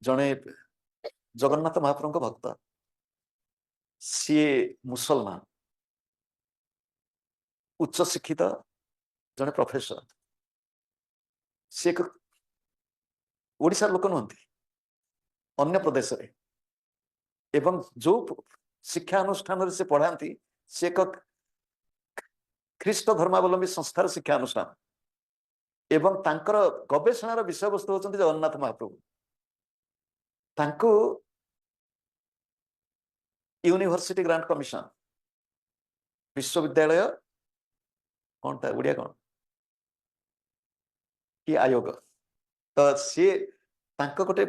जड़े जगन्नाथ महाप्रभु भक्त सी मुसलमान उच्च शिक्षित जड़े प्रोफेसर सी एक ओडिशा लोक नुहति अन्य प्रदेश रे एवं जो शिक्षा अनुष्ठान से पढ़ाती सी एक ख्रीष्ट धर्मावलंबी संस्थार शिक्षा अनुष्ठान एवं तांकर गवेषणार विषय वस्तु होचंती जगन्नाथ महाप्रभु तांको यूनिवर्सिटी ग्रांट कमिशन विश्वविद्यालय कौन था उड़िया कौन कि आयोग तो सी तांको गोटे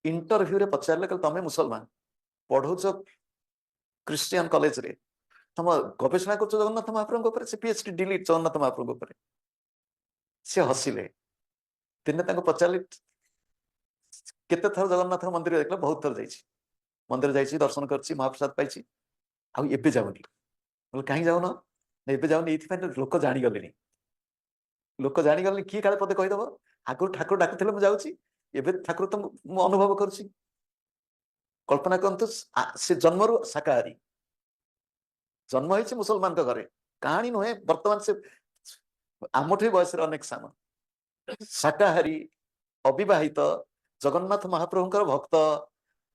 इंटरव्यू रे पचारे तमें मुसलमान पढ़ौच क्रिश्चियन कॉलेज रे तुम गवेषणा कर जगन्नाथ महाप्रभु से पीएचडी डिलीट जगन्नाथ महाप्रभु सी हसिले दिने पचारे केते थर जगन्नाथ मंदिर देख बहुत थर जाइए मंदिर जाइए दर्शन कर महाप्रसाद पाई आबे जाऊनी बोले कहीं जाऊन एबे जाऊनी ये लोक जागले लोक जागले किए काले पदे कहीदेव आगुरी ठाकुर डाकुले मुझे एबे ठाकुर तो मु अनुभव करुच्ची कल्पना करतु से जन्मरु शाकाहारी जन्म हो मुसलमान घरे कहानी नुहे बर्तमान से आमठ बयस अनेक सान शाकाहारी अविवाहित जगन्नाथ महाप्रभुंकर भक्त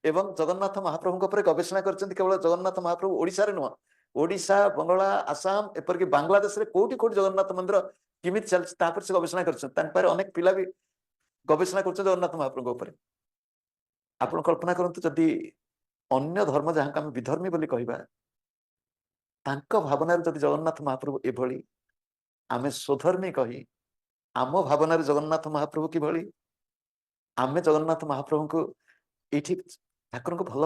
एवं जगन्नाथ महाप्रभु गवेषणा करछन्ति केवल जगन्नाथ महाप्रभु ओडिशा रे नुह ओडिशा बंगला आसाम एपरिक बांग्लादेश रे कोटी कोटी जगन्नाथ मंदिर किमित चलछि तापर से गवेषणा करछन्ति अनेक पिला भी गवेषणा कर जगन्नाथ महाप्रभु आपण कल्पना करंतु जदि अन्य धर्म जहाँ आम विधर्मी बोली कहबा तांको भावना जदि जगन्नाथ महाप्रभु एभली आमे स्वधर्मी कही आम भावना जगन्नाथ महाप्रभु किभली आमे जगन्नाथ महाप्रभु को ये ठाकुर को भल